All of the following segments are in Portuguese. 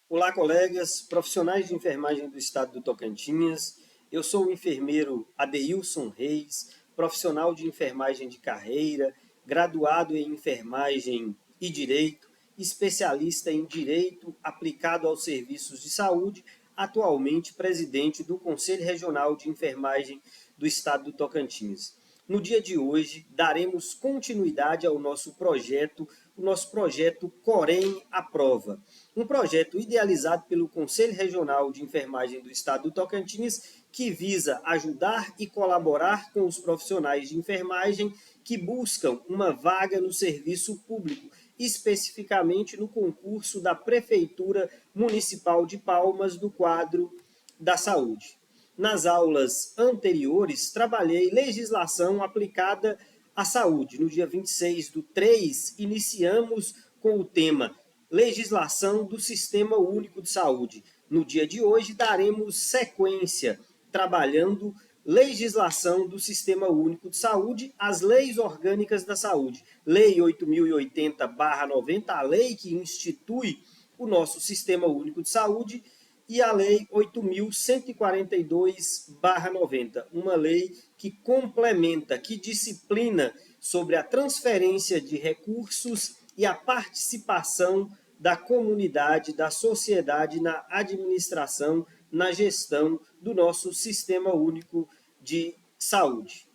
Olá, colegas, profissionais de enfermagem do estado do Tocantins. Eu sou o enfermeiro Adeilson Reis, profissional de enfermagem de carreira, graduado em enfermagem e direito, especialista em direito aplicado aos serviços de saúde, atualmente presidente do Conselho Regional de Enfermagem do estado do Tocantins. No dia de hoje, daremos continuidade ao nosso projeto, o nosso projeto Corém à Prova, um projeto idealizado pelo Conselho Regional de Enfermagem do Estado do Tocantins, que visa ajudar e colaborar com os profissionais de enfermagem que buscam uma vaga no serviço público, especificamente no concurso da Prefeitura Municipal de Palmas do quadro da saúde. Nas aulas anteriores, trabalhei legislação aplicada à saúde. No dia 26/3, iniciamos com o tema Legislação do Sistema Único de Saúde. No dia de hoje, daremos sequência, trabalhando legislação do Sistema Único de Saúde, as leis orgânicas da saúde. Lei 8.080/90, a lei que institui o nosso Sistema Único de Saúde, e a Lei 8.142/90, uma lei que complementa, que disciplina sobre a transferência de recursos e a participação da comunidade, da sociedade na administração, na gestão do nosso Sistema Único de Saúde.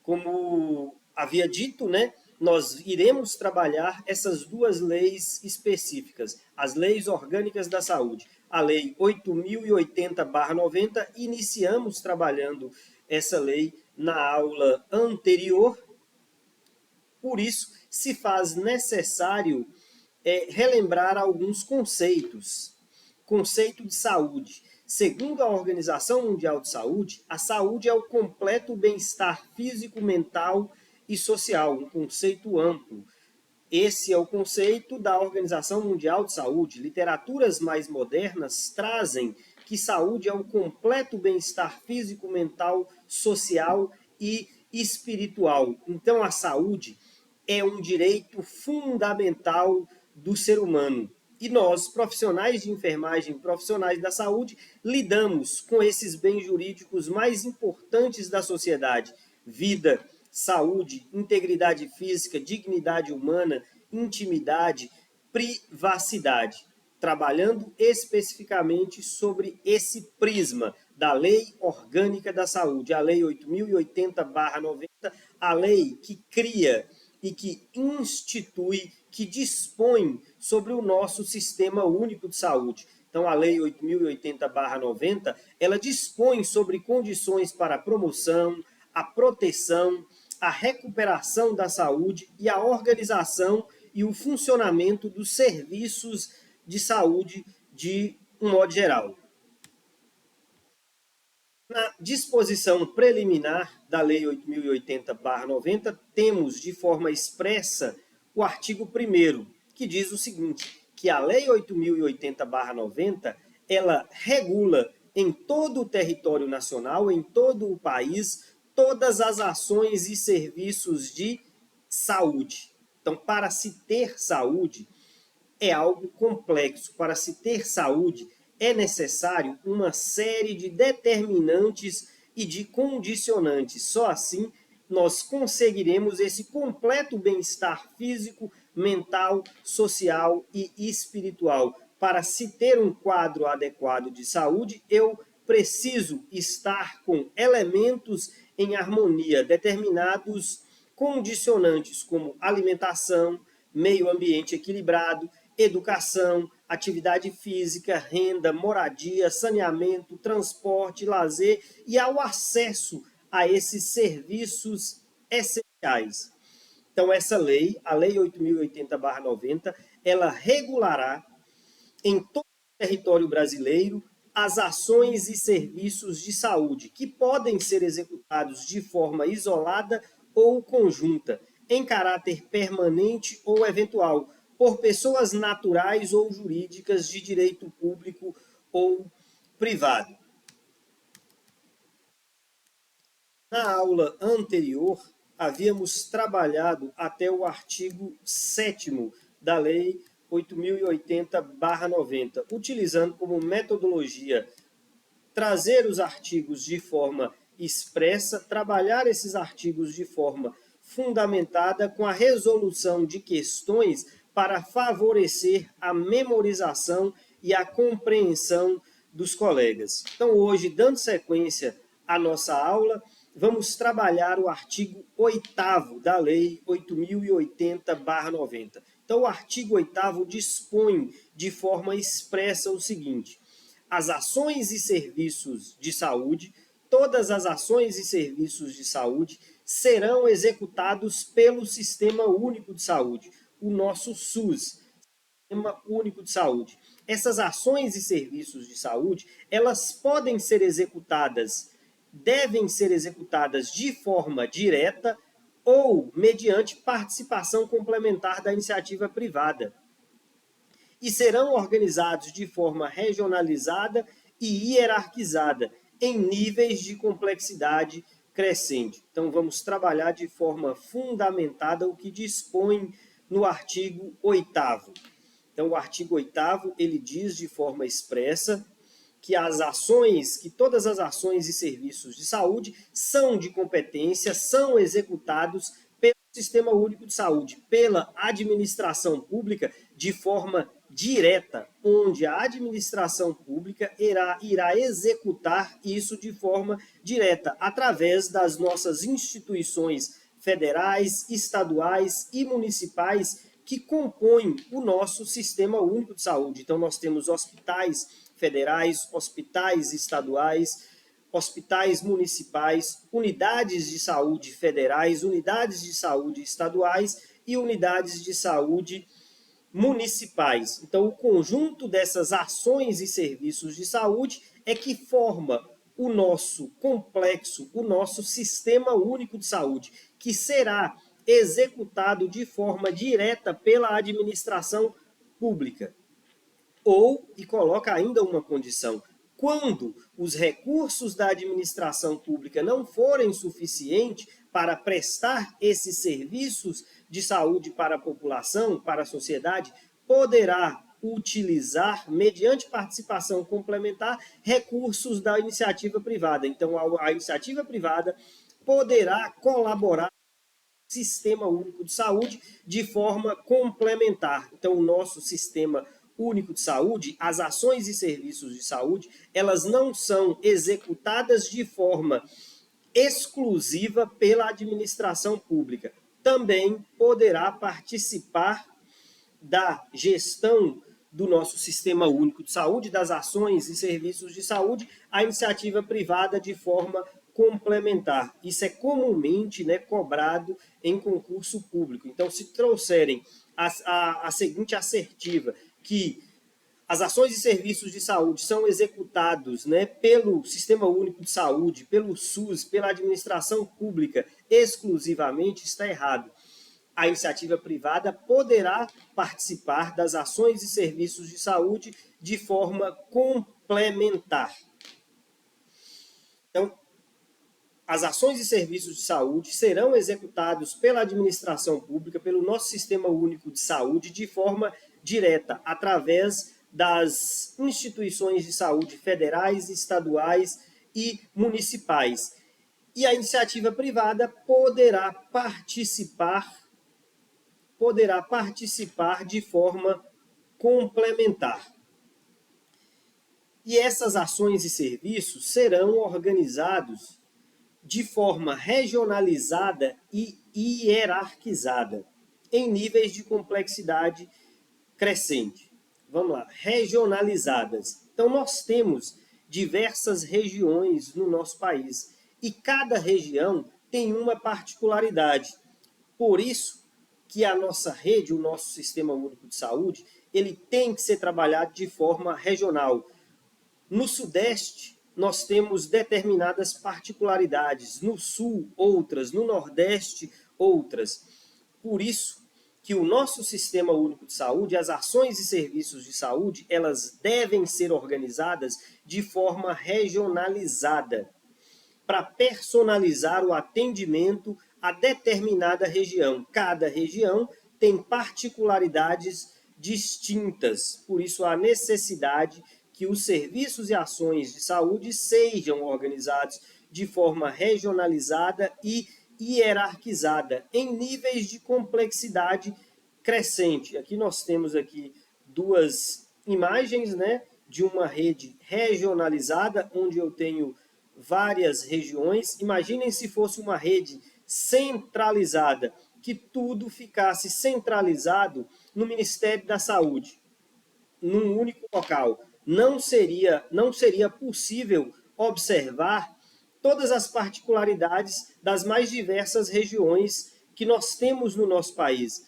Como havia dito, né, nós iremos trabalhar essas duas leis específicas, as leis orgânicas da saúde. A Lei 8.080/90, iniciamos trabalhando essa lei na aula anterior, por isso se faz necessário relembrar alguns conceitos. Conceito de saúde. Segundo a Organização Mundial de Saúde, a saúde é o completo bem-estar físico, mental e social, um conceito amplo. Esse é o conceito da Organização Mundial de Saúde. Literaturas mais modernas trazem que saúde é o completo bem-estar físico, mental, social e espiritual. Então, a saúde é um direito fundamental do ser humano. E nós, profissionais de enfermagem, profissionais da saúde, lidamos com esses bens jurídicos mais importantes da sociedade: vida, saúde, integridade física, dignidade humana, intimidade, privacidade, trabalhando especificamente sobre esse prisma da Lei Orgânica da Saúde, a Lei 8.080/90, a lei que cria e que institui, que dispõe sobre o nosso Sistema Único de Saúde. Então, a Lei 8.080/90, ela dispõe sobre condições para a promoção, a proteção, a recuperação da saúde e a organização e o funcionamento dos serviços de saúde de um modo geral. Na disposição preliminar da Lei 8.080/90, temos de forma expressa o artigo 1º, que diz o seguinte, que a Lei 8.080/90, ela regula em todo o território nacional, em todo o país, todas as ações e serviços de saúde. Então, para se ter saúde, é algo complexo. Para se ter saúde, é necessário uma série de determinantes e de condicionantes. Só assim nós conseguiremos esse completo bem-estar físico, mental, social e espiritual. Para se ter um quadro adequado de saúde, eu preciso estar com elementos em harmonia, determinados condicionantes como alimentação, meio ambiente equilibrado, educação, atividade física, renda, moradia, saneamento, transporte, lazer e ao acesso a esses serviços essenciais. Então, essa lei, a Lei 8.080/90, ela regulará em todo o território brasileiro as ações e serviços de saúde que podem ser executados de forma isolada ou conjunta, em caráter permanente ou eventual, por pessoas naturais ou jurídicas de direito público ou privado. Na aula anterior, havíamos trabalhado até o artigo 7º da Lei 8080/90, utilizando como metodologia trazer os artigos de forma expressa, trabalhar esses artigos de forma fundamentada com a resolução de questões para favorecer a memorização e a compreensão dos colegas. Então, hoje, dando sequência à nossa aula, vamos trabalhar o artigo 8º da Lei 8080/90. Então, o artigo 8º dispõe de forma expressa o seguinte: as ações e serviços de saúde, todas as ações e serviços de saúde serão executados pelo Sistema Único de Saúde, o nosso SUS, Sistema Único de Saúde. Essas ações e serviços de saúde, elas podem ser executadas, devem ser executadas de forma direta ou mediante participação complementar da iniciativa privada, e serão organizados de forma regionalizada e hierarquizada, em níveis de complexidade crescente. Então, vamos trabalhar de forma fundamentada o que dispõe no artigo 8º. Então, o artigo 8º, ele diz de forma expressa que todas as ações e serviços de saúde são de competência, são executados pelo Sistema Único de Saúde, pela administração pública, de forma direta, onde a administração pública irá executar isso de forma direta, através das nossas instituições federais, estaduais e municipais que compõem o nosso Sistema Único de Saúde. Então, nós temos hospitais federais, hospitais estaduais, hospitais municipais, unidades de saúde federais, unidades de saúde estaduais e unidades de saúde municipais. Então, o conjunto dessas ações e serviços de saúde é que forma o nosso complexo, o nosso Sistema Único de Saúde, que será executado de forma direta pela administração pública. E coloca ainda uma condição: quando os recursos da administração pública não forem suficientes para prestar esses serviços de saúde para a população, para a sociedade, poderá utilizar, mediante participação complementar, recursos da iniciativa privada. Então, a iniciativa privada poderá colaborar com o Sistema Único de Saúde de forma complementar. Então, o nosso Sistema Único de Saúde, as ações e serviços de saúde, elas não são executadas de forma exclusiva pela administração pública. Também poderá participar da gestão do nosso Sistema Único de Saúde, das ações e serviços de saúde, a iniciativa privada de forma complementar. Isso é comumente, cobrado em concurso público. Então, se trouxerem a seguinte assertiva, que as ações e serviços de saúde são executados pelo Sistema Único de Saúde, pelo SUS, pela administração pública exclusivamente, está errado. A iniciativa privada poderá participar das ações e serviços de saúde de forma complementar. Então, as ações e serviços de saúde serão executados pela administração pública, pelo nosso Sistema Único de Saúde, de forma direta, através das instituições de saúde federais, estaduais e municipais. E a iniciativa privada poderá participar de forma complementar. E essas ações e serviços serão organizados de forma regionalizada e hierarquizada, em níveis de complexidade crescente. Vamos lá, regionalizadas. Então, nós temos diversas regiões no nosso país e cada região tem uma particularidade. Por isso que a nossa rede, o nosso Sistema Único de Saúde, ele tem que ser trabalhado de forma regional. No Sudeste, nós temos determinadas particularidades, no Sul, outras, no Nordeste, outras. Por isso que o nosso Sistema Único de Saúde, as ações e serviços de saúde, elas devem ser organizadas de forma regionalizada, para personalizar o atendimento a determinada região. Cada região tem particularidades distintas. Por isso, há necessidade que os serviços e ações de saúde sejam organizados de forma regionalizada e hierarquizada, em níveis de complexidade crescente. Aqui nós temos aqui duas imagens, né, de uma rede regionalizada, onde eu tenho várias regiões. Imaginem se fosse uma rede centralizada, que tudo ficasse centralizado no Ministério da Saúde, num único local. Não seria possível observar todas as particularidades das mais diversas regiões que nós temos no nosso país.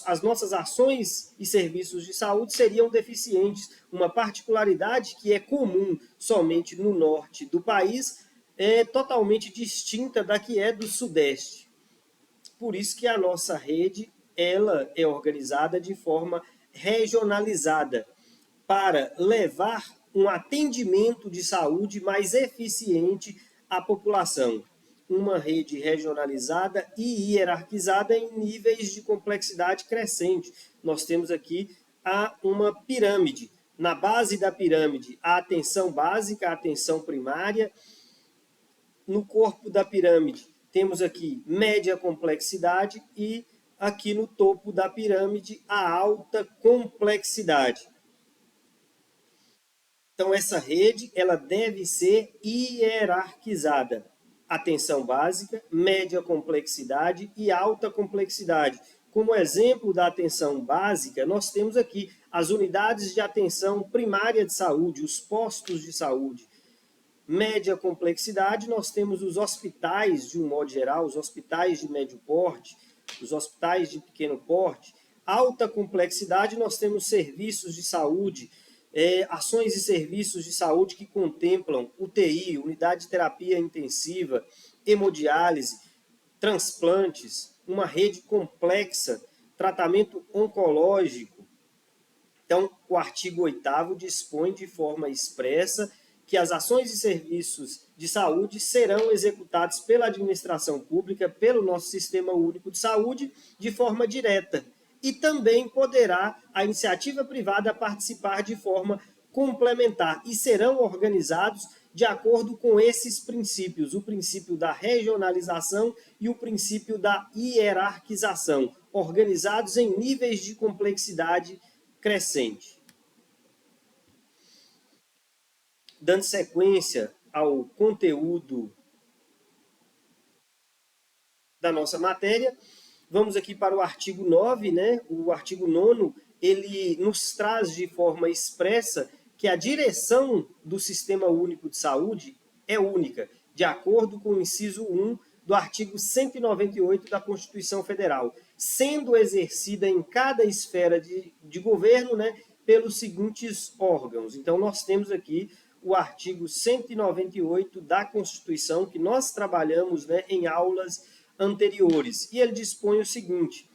As nossas ações e serviços de saúde seriam deficientes. Uma particularidade que é comum somente no norte do país é totalmente distinta da que é do sudeste. Por isso que a nossa rede ela é organizada de forma regionalizada, para levar um atendimento de saúde mais eficiente à população. Uma rede regionalizada e hierarquizada em níveis de complexidade crescente. Nós temos aqui uma pirâmide. Na base da pirâmide, a atenção básica, a atenção primária. No corpo da pirâmide, temos aqui média complexidade e aqui no topo da pirâmide, a alta complexidade. Então, essa rede ela deve ser hierarquizada. Atenção básica, média complexidade e alta complexidade. Como exemplo da atenção básica, nós temos aqui as unidades de atenção primária de saúde, os postos de saúde. Média complexidade, nós temos os hospitais, de um modo geral, os hospitais de médio porte, os hospitais de pequeno porte. Alta complexidade, nós temos serviços de saúde, ações e serviços de saúde que contemplam UTI, unidade de terapia intensiva, hemodiálise, transplantes, uma rede complexa, tratamento oncológico. Então, o artigo 8º dispõe de forma expressa que as ações e serviços de saúde serão executados pela administração pública, pelo nosso Sistema Único de Saúde, de forma direta. E também poderá a iniciativa privada participar de forma complementar e serão organizados de acordo com esses princípios, o princípio da regionalização e o princípio da hierarquização, organizados em níveis de complexidade crescente. Dando sequência ao conteúdo da nossa matéria, vamos aqui para o artigo 9, né? O artigo 9º, ele nos traz de forma expressa que a direção do Sistema Único de Saúde é única, de acordo com o inciso 1 do artigo 198 da Constituição Federal, sendo exercida em cada esfera de governo, né, pelos seguintes órgãos. Então, nós temos aqui o artigo 198 da Constituição, que nós trabalhamos, né, em aulas anteriores. E ele dispõe o seguinte,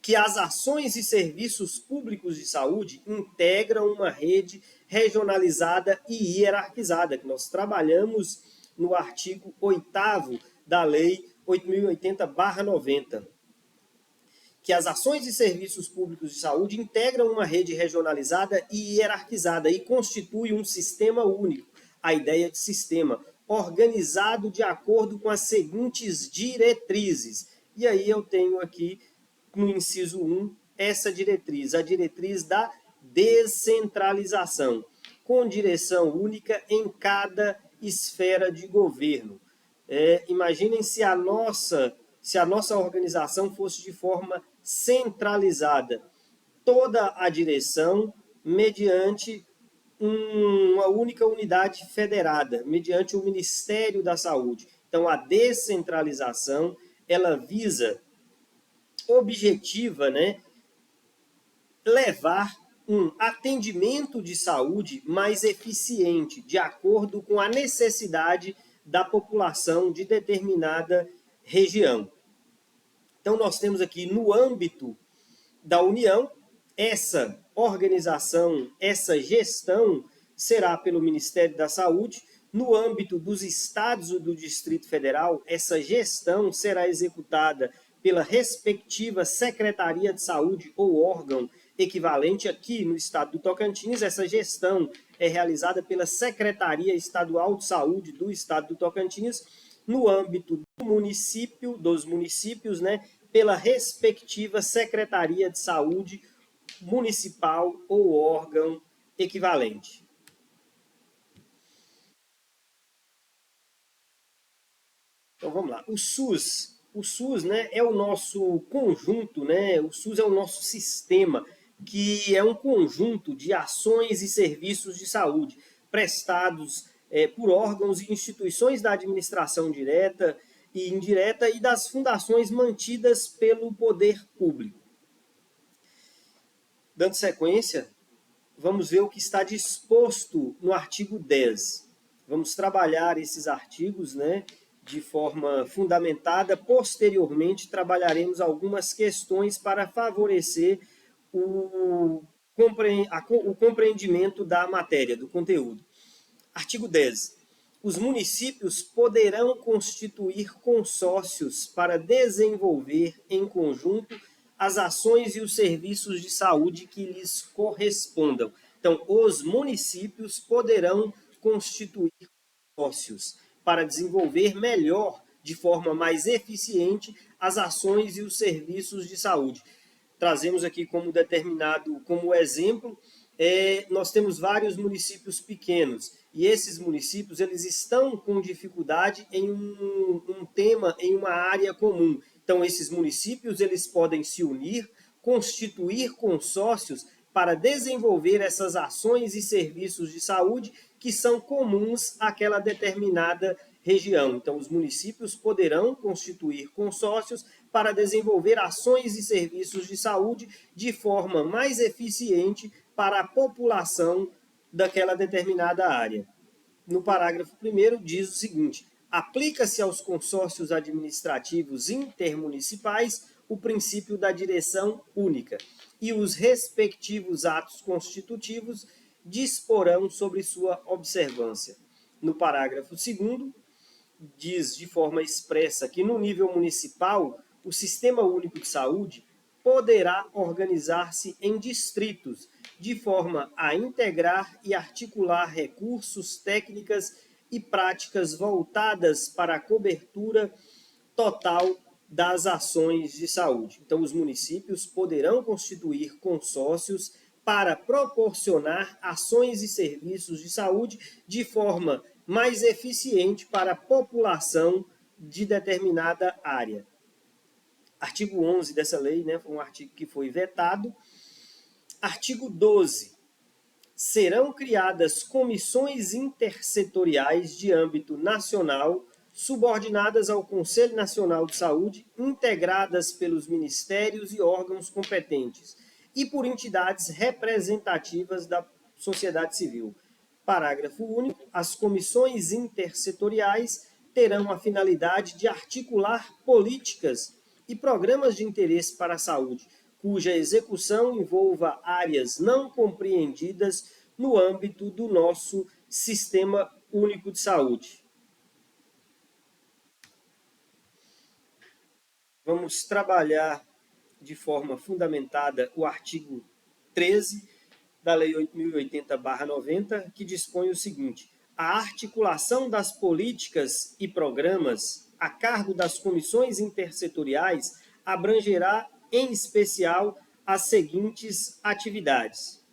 que as ações e serviços públicos de saúde integram uma rede regionalizada e hierarquizada, que nós trabalhamos no artigo 8º da Lei 8.080/90. Que as ações e serviços públicos de saúde integram uma rede regionalizada e hierarquizada e constitui um sistema único, a ideia de sistema, organizado de acordo com as seguintes diretrizes. E aí eu tenho aqui, no inciso 1, essa diretriz, a diretriz da descentralização, com direção única em cada esfera de governo. Imaginem se a nossa organização fosse de forma centralizada, toda a direção mediante uma única unidade federada, mediante o Ministério da Saúde. Então, a descentralização, ela visa, objetiva, né, levar um atendimento de saúde mais eficiente, de acordo com a necessidade da população de determinada região. Então, nós temos aqui no âmbito da União, essa organização, essa gestão será pelo Ministério da Saúde. No âmbito dos estados e do Distrito Federal, essa gestão será executada pela respectiva Secretaria de Saúde ou órgão equivalente. Aqui no estado do Tocantins, essa gestão é realizada pela Secretaria Estadual de Saúde do estado do Tocantins, no âmbito do município, dos municípios, né, pela respectiva Secretaria de Saúde municipal ou órgão equivalente. Então vamos lá. O SUS, né, é o nosso conjunto, né? O SUS é o nosso sistema, que é um conjunto de ações e serviços de saúde prestados por órgãos e instituições da administração direta e indireta e das fundações mantidas pelo poder público. Dando sequência, vamos ver o que está disposto no artigo 10. Vamos trabalhar esses artigos, né, de forma fundamentada. Posteriormente, trabalharemos algumas questões para favorecer o compreendimento da matéria, do conteúdo. Artigo 10. Os municípios poderão constituir consórcios para desenvolver em conjunto as ações e os serviços de saúde que lhes correspondam. Então, os municípios poderão constituir consórcios para desenvolver melhor, de forma mais eficiente, as ações e os serviços de saúde. Trazemos aqui como exemplo, nós temos vários municípios pequenos, e esses municípios eles estão com dificuldade em um tema, em uma área comum. Então, esses municípios eles podem se unir, constituir consórcios para desenvolver essas ações e serviços de saúde que são comuns àquela determinada região. Então, os municípios poderão constituir consórcios para desenvolver ações e serviços de saúde de forma mais eficiente para a população daquela determinada área. No parágrafo 1º diz o seguinte: aplica-se aos consórcios administrativos intermunicipais o princípio da direção única e os respectivos atos constitutivos disporão sobre sua observância. No parágrafo 2º, diz de forma expressa que no nível municipal, o Sistema Único de Saúde poderá organizar-se em distritos, de forma a integrar e articular recursos, técnicas e práticas voltadas para a cobertura total das ações de saúde. Então, os municípios poderão constituir consórcios para proporcionar ações e serviços de saúde de forma mais eficiente para a população de determinada área. Artigo 11 dessa lei, né, foi um artigo que foi vetado. Artigo 12. Serão criadas comissões intersetoriais de âmbito nacional, subordinadas ao Conselho Nacional de Saúde, integradas pelos ministérios e órgãos competentes e por entidades representativas da sociedade civil. Parágrafo único. As comissões intersetoriais terão a finalidade de articular políticas e programas de interesse para a saúde, cuja execução envolva áreas não compreendidas no âmbito do nosso Sistema Único de Saúde. Vamos trabalhar de forma fundamentada o artigo 13 da Lei 8.080/90, que dispõe o seguinte: a articulação das políticas e programas a cargo das comissões intersetoriais abrangerá, em especial, as seguintes atividades.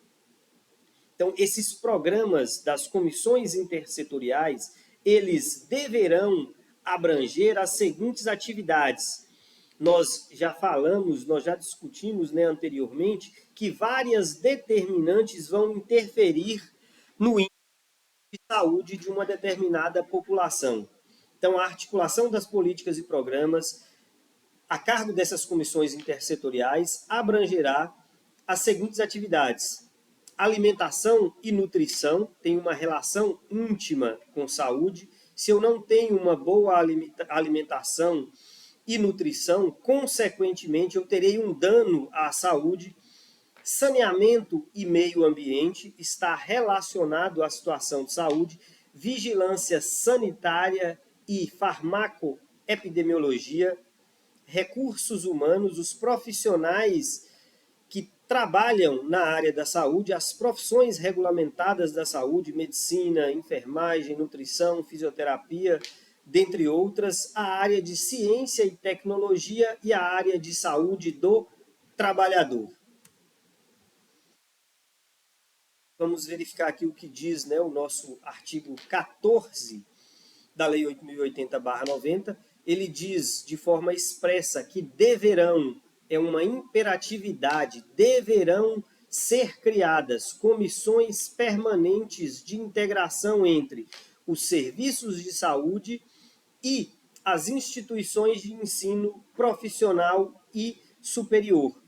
Então, esses programas das comissões intersetoriais, eles deverão abranger as seguintes atividades. Nós já falamos, nós já discutimos, né, anteriormente, que várias determinantes vão interferir no índice de saúde de uma determinada população. Então, a articulação das políticas e programas a cargo dessas comissões intersetoriais abrangerá as seguintes atividades: alimentação e nutrição têm uma relação íntima com saúde. Se eu não tenho uma boa alimentação e nutrição, consequentemente, eu terei um dano à saúde. Saneamento e meio ambiente está relacionado à situação de saúde. Vigilância sanitária e farmacoepidemiologia. recursos humanos, os profissionais que trabalham na área da saúde, as profissões regulamentadas da saúde, medicina, enfermagem, nutrição, fisioterapia, dentre outras, a área de ciência e tecnologia e a área de saúde do trabalhador. Vamos verificar aqui o que diz, né, o nosso artigo 14 da Lei 8.080/90. Ele diz de forma expressa que deverão, é uma imperatividade, deverão ser criadas comissões permanentes de integração entre os serviços de saúde e as instituições de ensino profissional e superior.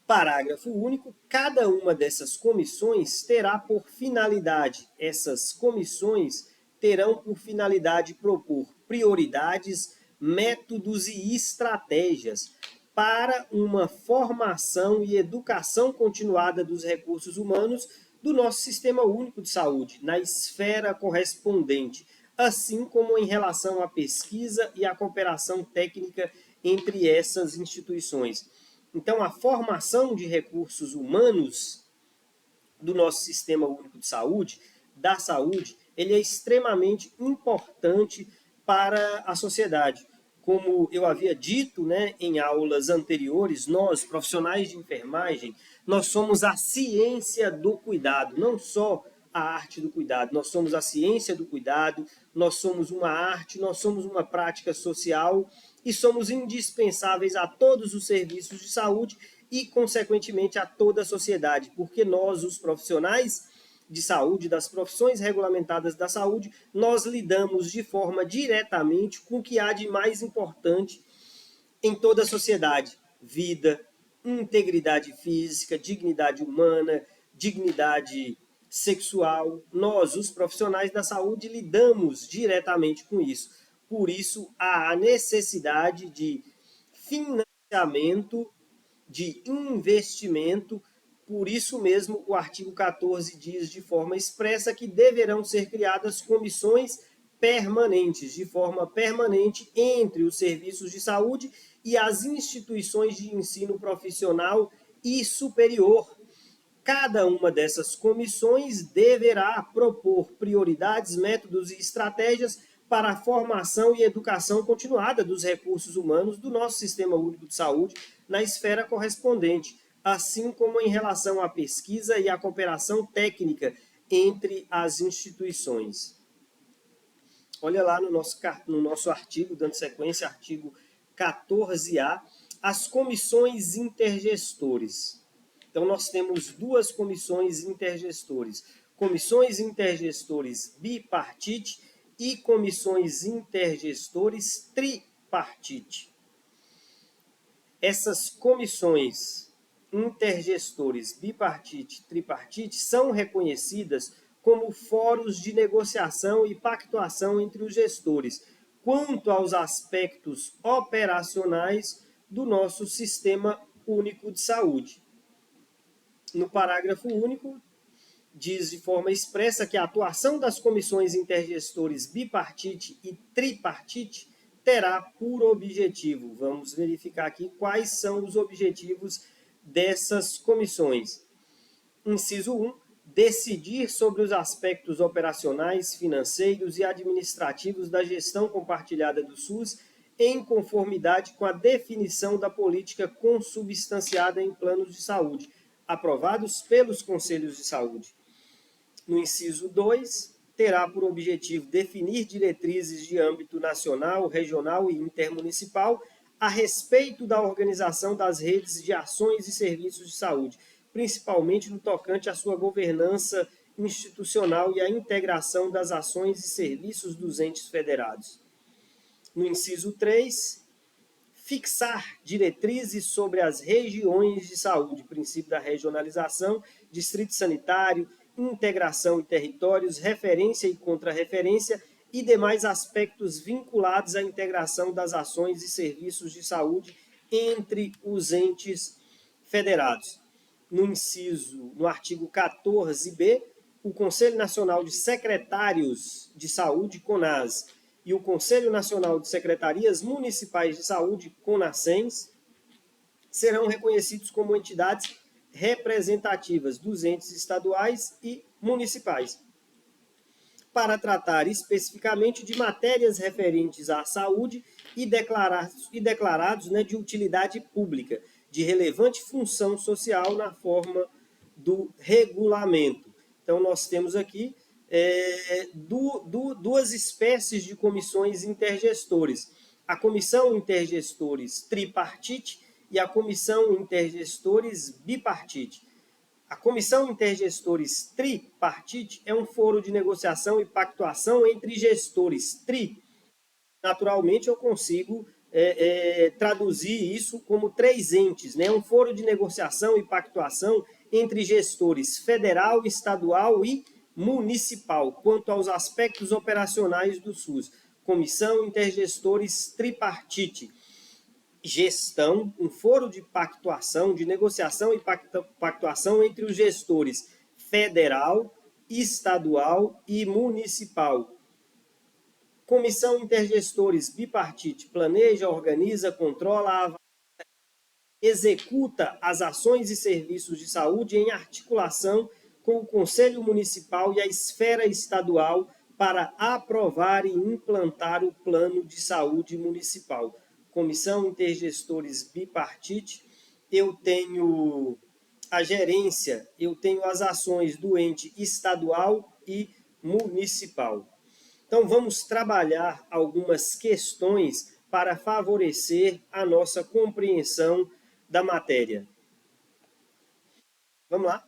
Parágrafo único. Cada uma dessas comissões terá por finalidade, essas comissões terão por finalidade propor prioridades, métodos e estratégias para uma formação e educação continuada dos recursos humanos do nosso Sistema Único de Saúde, na esfera correspondente, assim como em relação à pesquisa e à cooperação técnica entre essas instituições. Então, a formação de recursos humanos do nosso Sistema Único de Saúde, da saúde, ele é extremamente importante para a sociedade. Como eu havia dito, né, em aulas anteriores, nós, profissionais de enfermagem, nós somos a ciência do cuidado, não só a arte do cuidado, nós somos a ciência do cuidado, nós somos uma arte, nós somos uma prática social e somos indispensáveis a todos os serviços de saúde e, consequentemente, a toda a sociedade, porque nós, os profissionais de saúde, das profissões regulamentadas da saúde, nós lidamos de forma diretamente com o que há de mais importante em toda a sociedade: vida, integridade física, dignidade humana, dignidade sexual. Nós, os profissionais da saúde, lidamos diretamente com isso. Por isso, há a necessidade de financiamento, de investimento. Por isso mesmo, o artigo 14 diz de forma expressa que deverão ser criadas comissões permanentes, de forma permanente, entre os serviços de saúde e as instituições de ensino profissional e superior. Cada uma dessas comissões deverá propor prioridades, métodos e estratégias para a formação e educação continuada dos recursos humanos do nosso Sistema Único de Saúde na esfera correspondente, assim como em relação à pesquisa e à cooperação técnica entre as instituições. Olha lá no nosso artigo, dando sequência, artigo 14A, as comissões intergestores. Então, nós temos duas comissões intergestores. Comissões intergestores bipartite e comissões intergestores tripartite. Essas comissões intergestores bipartite e tripartite são reconhecidas como fóruns de negociação e pactuação entre os gestores, quanto aos aspectos operacionais do nosso Sistema Único de Saúde. No parágrafo único, diz de forma expressa que a atuação das comissões intergestores bipartite e tripartite terá por objetivo, vamos verificar aqui quais são os objetivos dessas comissões. Inciso 1, decidir sobre os aspectos operacionais, financeiros e administrativos da gestão compartilhada do SUS em conformidade com a definição da política consubstanciada em planos de saúde, aprovados pelos conselhos de saúde. No inciso 2, terá por objetivo definir diretrizes de âmbito nacional, regional e intermunicipal a respeito da organização das redes de ações e serviços de saúde, principalmente no tocante à sua governança institucional e à integração das ações e serviços dos entes federados. No inciso 3, fixar diretrizes sobre as regiões de saúde, princípio da regionalização, distrito sanitário, integração e territórios, referência e contrarreferência e demais aspectos vinculados à integração das ações e serviços de saúde entre os entes federados. No artigo 14b, o Conselho Nacional de Secretários de Saúde, CONAS, e o Conselho Nacional de Secretarias Municipais de Saúde, CONASEMS, serão reconhecidos como entidades representativas dos entes estaduais e municipais, para tratar especificamente de matérias referentes à saúde e declarados de utilidade pública, de relevante função social na forma do regulamento. Então, nós temos aqui duas espécies de comissões intergestores. A Comissão Intergestores Tripartite e a Comissão Intergestores Bipartite. A Comissão Intergestores Tripartite é um foro de negociação e pactuação entre gestores. Naturalmente, eu consigo traduzir isso como três entes, né? Um foro de negociação e pactuação entre gestores federal, estadual e municipal, quanto aos aspectos operacionais do SUS. Comissão Intergestores Tripartite. Gestão, um foro de pactuação, de negociação e pactuação entre os gestores federal, estadual e municipal. Comissão Intergestores Bipartite planeja, organiza, controla, executa as ações e serviços de saúde em articulação com o Conselho Municipal e a esfera estadual para aprovar e implantar o Plano de Saúde Municipal. Comissão Intergestores Bipartite, eu tenho a gerência, eu tenho as ações do ente estadual e municipal. Então, vamos trabalhar algumas questões para favorecer a nossa compreensão da matéria. Vamos lá?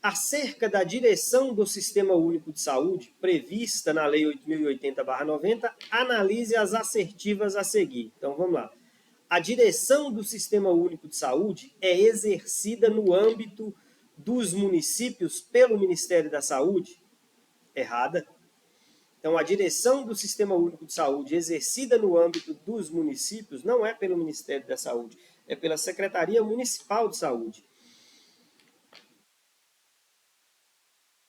Acerca da direção do Sistema Único de Saúde, prevista na Lei 8.080/90, analise as assertivas a seguir. Então, vamos lá. A direção do Sistema Único de Saúde é exercida no âmbito dos municípios pelo Ministério da Saúde? Errada. Então, a direção do Sistema Único de Saúde exercida no âmbito dos municípios não é pelo Ministério da Saúde, é pela Secretaria Municipal de Saúde.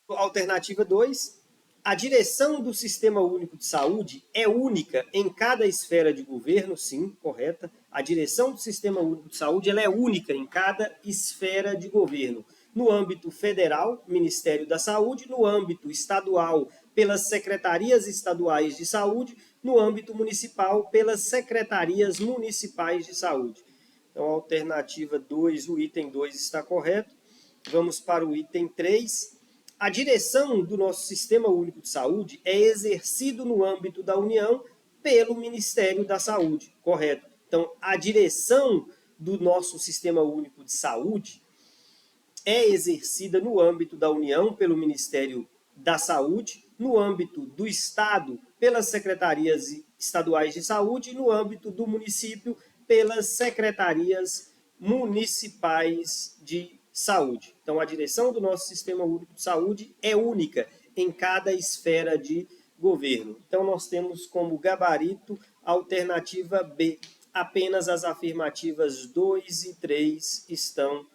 Alternativa 2, a direção do Sistema Único de Saúde é única em cada esfera de governo? Sim, correta. A direção do Sistema Único de Saúde ela é única em cada esfera de governo. No âmbito federal, Ministério da Saúde, no âmbito estadual, pelas secretarias estaduais de saúde, no âmbito municipal, pelas secretarias municipais de saúde. Então, a alternativa 2, o item 2 está correto. Vamos para o item 3. A direção do nosso Sistema Único de Saúde é exercido no âmbito da União pelo Ministério da Saúde, correto? Então, a direção do nosso Sistema Único de Saúde é exercida no âmbito da União pelo Ministério da Saúde, no âmbito do Estado pelas secretarias estaduais de saúde e no âmbito do município pelas secretarias municipais de saúde. Então, a direção do nosso Sistema Único de Saúde é única em cada esfera de governo. Então, nós temos como gabarito a alternativa B. Apenas as afirmativas 2 e 3 estão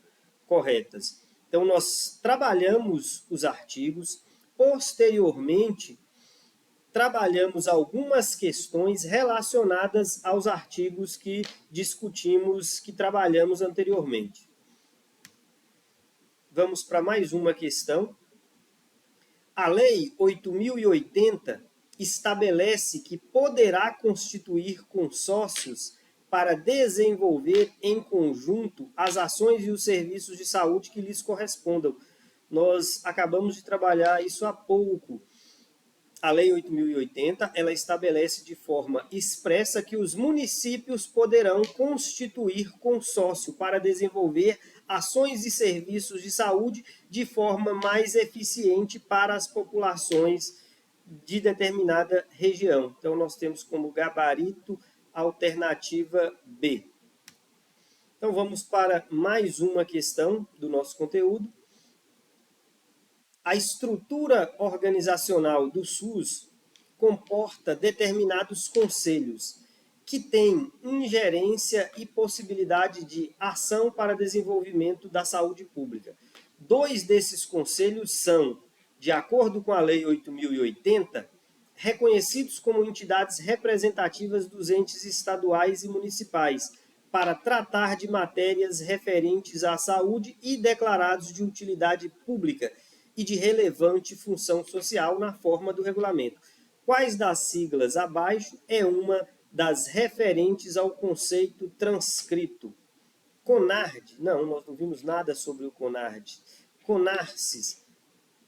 corretas. Então, nós trabalhamos os artigos, posteriormente, trabalhamos algumas questões relacionadas aos artigos que discutimos, que trabalhamos anteriormente. Vamos para mais uma questão. A Lei 8.080 estabelece que poderá constituir consórcios para desenvolver em conjunto as ações e os serviços de saúde que lhes correspondam. Nós acabamos de trabalhar isso há pouco. A Lei 8.080, ela estabelece de forma expressa que os municípios poderão constituir consórcio para desenvolver ações e serviços de saúde de forma mais eficiente para as populações de determinada região. Então, nós temos como gabarito a alternativa B. Então, vamos para mais uma questão do nosso conteúdo. A estrutura organizacional do SUS comporta determinados conselhos que têm ingerência e possibilidade de ação para desenvolvimento da saúde pública. 2 desses conselhos são, de acordo com a Lei 8.080, reconhecidos como entidades representativas dos entes estaduais e municipais, para tratar de matérias referentes à saúde e declarados de utilidade pública e de relevante função social na forma do regulamento. Quais das siglas abaixo é uma das referentes ao conceito transcrito? CONARD, não, nós não vimos nada sobre o CONARD. CONARCES,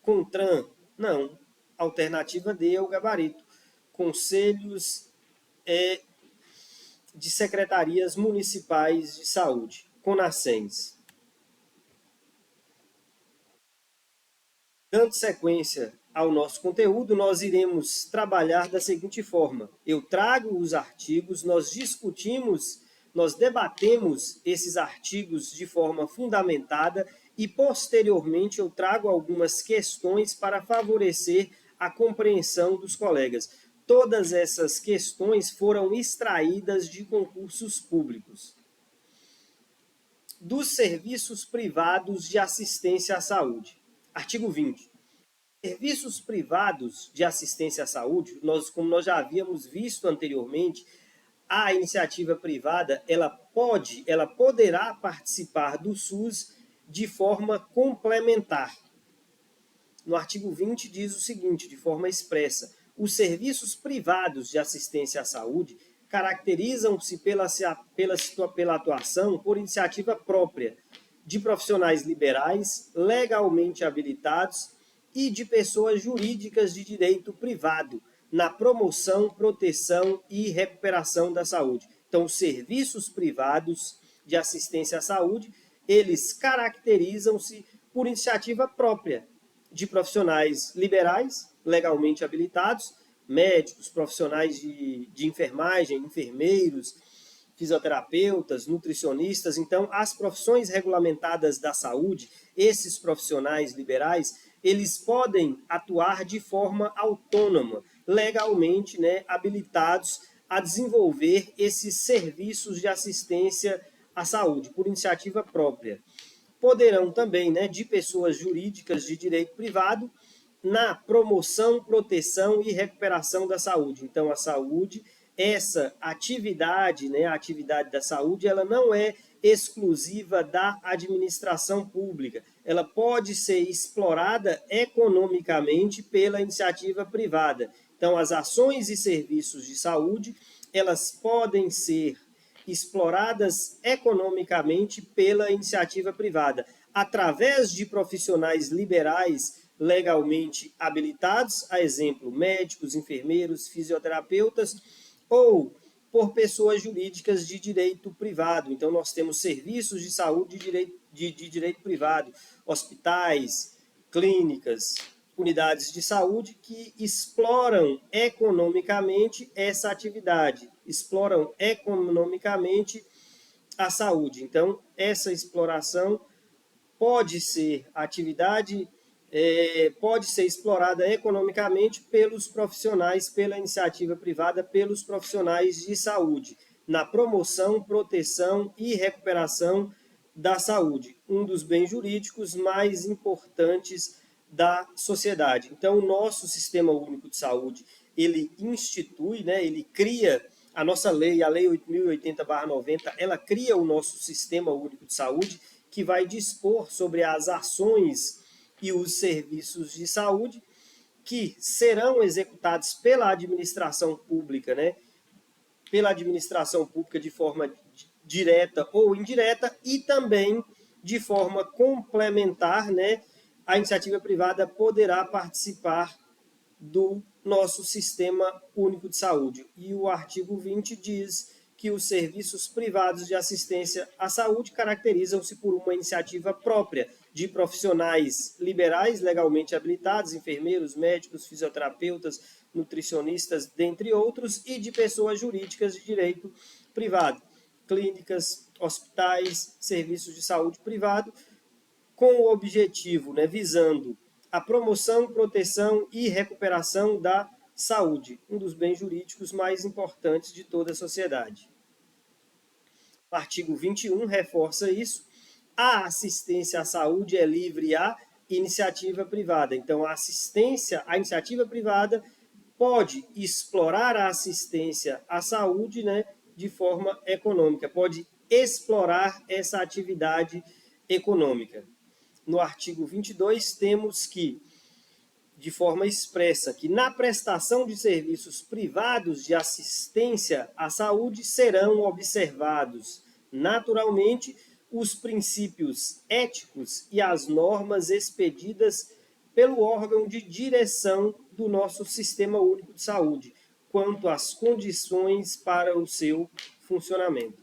CONTRAN, não. Alternativa D é o gabarito. Conselhos de Secretarias Municipais de Saúde, CONASEMS. Dando sequência ao nosso conteúdo, nós iremos trabalhar da seguinte forma. Eu trago os artigos, nós discutimos, nós debatemos esses artigos de forma fundamentada e, posteriormente, eu trago algumas questões para favorecer a compreensão dos colegas. Todas essas questões foram extraídas de concursos públicos. Dos serviços privados de assistência à saúde. Artigo 20. Serviços privados de assistência à saúde, como nós já havíamos visto anteriormente, a iniciativa privada ela poderá participar do SUS de forma complementar. No artigo 20 diz o seguinte, de forma expressa: os serviços privados de assistência à saúde caracterizam-se pela atuação por iniciativa própria de profissionais liberais, legalmente habilitados e de pessoas jurídicas de direito privado, na promoção, proteção e recuperação da saúde. Então, os serviços privados de assistência à saúde, eles caracterizam-se por iniciativa própria de profissionais liberais, legalmente habilitados, médicos, profissionais de enfermagem, enfermeiros, fisioterapeutas, nutricionistas. Então, as profissões regulamentadas da saúde, esses profissionais liberais, eles podem atuar de forma autônoma, legalmente, habilitados a desenvolver esses serviços de assistência à saúde, por iniciativa própria. Poderão também, de pessoas jurídicas de direito privado, na promoção, proteção e recuperação da saúde. Então, a saúde, essa atividade, a atividade da saúde, ela não é exclusiva da administração pública. Ela pode ser explorada economicamente pela iniciativa privada. Então, as ações e serviços de saúde, elas podem ser exploradas economicamente pela iniciativa privada, através de profissionais liberais legalmente habilitados, a exemplo, médicos, enfermeiros, fisioterapeutas, ou por pessoas jurídicas de direito privado. Então, nós temos serviços de saúde de direito privado, hospitais, clínicas, unidades de saúde que exploram economicamente essa atividade, exploram economicamente a saúde. Então, essa exploração pode ser pode ser explorada economicamente pelos profissionais, pela iniciativa privada, pelos profissionais de saúde, na promoção, proteção e recuperação da saúde, um dos bens jurídicos mais importantes da sociedade. Então, o nosso Sistema Único de Saúde, ele institui, ele cria a nossa lei, a Lei 8.080/90, ela cria o nosso Sistema Único de Saúde, que vai dispor sobre as ações e os serviços de saúde que serão executados pela administração pública, pela administração pública de forma direta ou indireta e também de forma complementar, a iniciativa privada poderá participar do nosso Sistema Único de Saúde. E o artigo 20 diz que os serviços privados de assistência à saúde caracterizam-se por uma iniciativa própria de profissionais liberais legalmente habilitados, enfermeiros, médicos, fisioterapeutas, nutricionistas, dentre outros, e de pessoas jurídicas de direito privado, clínicas, hospitais, serviços de saúde privado, com o objetivo, visando a promoção, proteção e recuperação da saúde, um dos bens jurídicos mais importantes de toda a sociedade. O artigo 21 reforça isso. A assistência à saúde é livre à iniciativa privada. Então, a iniciativa privada pode explorar a assistência à saúde, né, de forma econômica, pode explorar essa atividade econômica. No artigo 22, temos que, de forma expressa, que na prestação de serviços privados de assistência à saúde serão observados, naturalmente, os princípios éticos e as normas expedidas pelo órgão de direção do nosso Sistema Único de Saúde, quanto às condições para o seu funcionamento.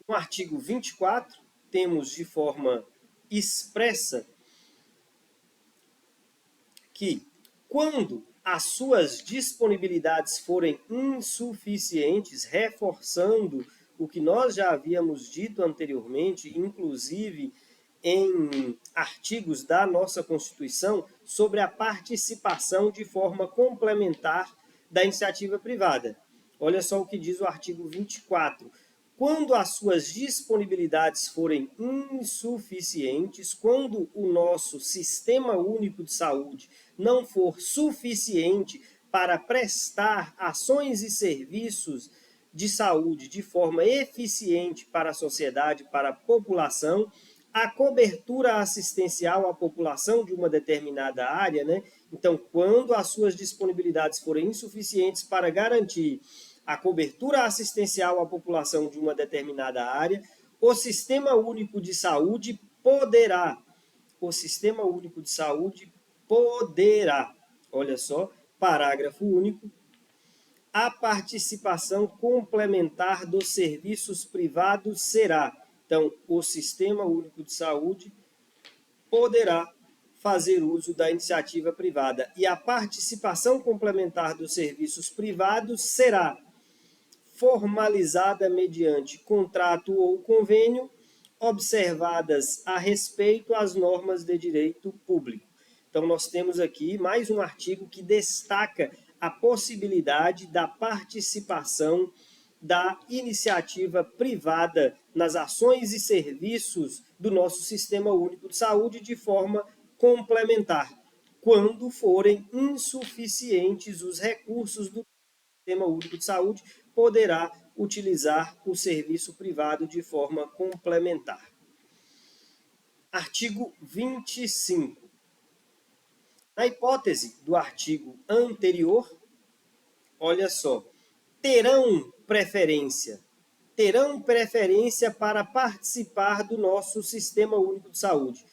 No artigo 24, temos de forma expressa que, quando as suas disponibilidades forem insuficientes, reforçando o que nós já havíamos dito anteriormente, inclusive em artigos da nossa Constituição, sobre a participação de forma complementar da iniciativa privada. Olha só o que diz o artigo 24. Quando as suas disponibilidades forem insuficientes, quando o nosso Sistema Único de Saúde não for suficiente para prestar ações e serviços de saúde de forma eficiente para a sociedade, para a população, a cobertura assistencial à população de uma determinada área, né? Então, quando as suas disponibilidades forem insuficientes para garantir a cobertura assistencial à população de uma determinada área, o Sistema Único de Saúde poderá, olha só, parágrafo único, a participação complementar dos serviços privados será. Então, o Sistema Único de Saúde poderá fazer uso da iniciativa privada. E a participação complementar dos serviços privados será formalizada mediante contrato ou convênio, observadas a respeito às normas de direito público. Então, nós temos aqui mais um artigo que destaca a possibilidade da participação da iniciativa privada nas ações e serviços do nosso Sistema Único de Saúde de forma complementar, quando forem insuficientes os recursos do Sistema Único de Saúde, poderá utilizar o serviço privado de forma complementar. Artigo 25. Na hipótese do artigo anterior, olha só, terão preferência para participar do nosso Sistema Único de Saúde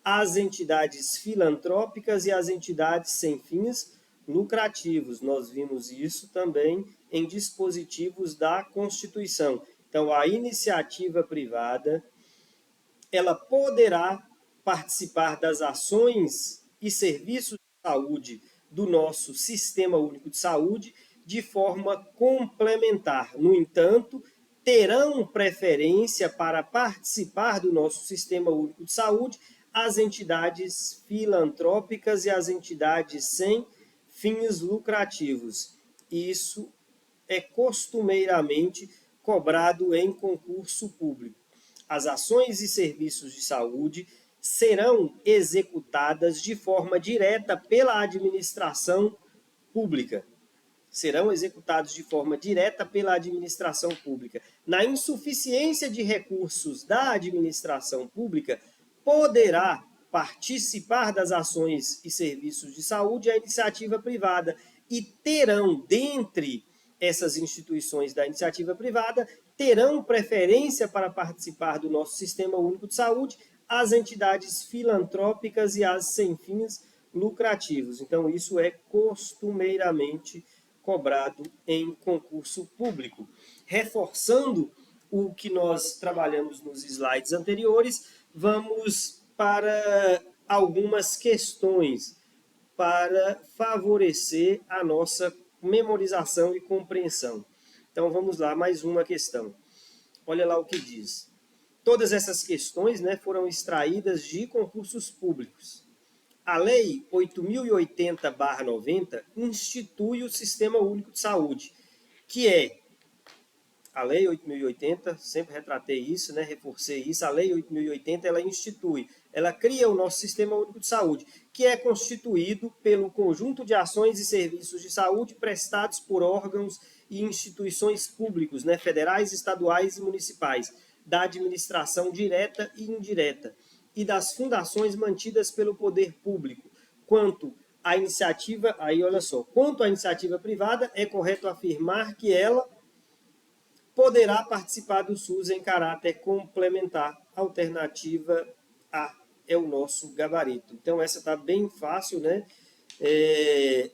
as entidades filantrópicas e as entidades sem fins lucrativos. Nós vimos isso também em dispositivos da Constituição. Então, a iniciativa privada, ela poderá participar das ações e serviços de saúde do nosso Sistema Único de Saúde de forma complementar. No entanto, terão preferência para participar do nosso Sistema Único de Saúde as entidades filantrópicas e as entidades sem fins lucrativos. Isso é costumeiramente cobrado em concurso público. As ações e serviços de saúde serão executadas de forma direta pela administração pública. Na insuficiência de recursos da administração pública, poderá participar das ações e serviços de saúde a iniciativa privada e terão, dentre essas instituições da iniciativa privada, terão preferência para participar do nosso Sistema Único de Saúde as entidades filantrópicas e as sem fins lucrativos. Então, isso é costumeiramente cobrado em concurso público. Reforçando o que nós trabalhamos nos slides anteriores, vamos para algumas questões para favorecer a nossa memorização e compreensão. Então, vamos lá, mais uma questão. Olha lá o que diz. Todas essas questões, né, foram extraídas de concursos públicos. A Lei 8.080/90 institui o Sistema Único de Saúde, que é A Lei 8.080, sempre retratei isso, né, reforcei isso, a Lei 8.080 ela institui, ela cria o nosso Sistema Único de Saúde, que é constituído pelo conjunto de ações e serviços de saúde prestados por órgãos e instituições públicos, né, federais, estaduais e municipais, da administração direta e indireta, e das fundações mantidas pelo poder público. Quanto à iniciativa, aí olha só, quanto à iniciativa privada, é correto afirmar que ela poderá participar do SUS em caráter complementar. Alternativa A é o nosso gabarito. Então, essa está bem fácil, né?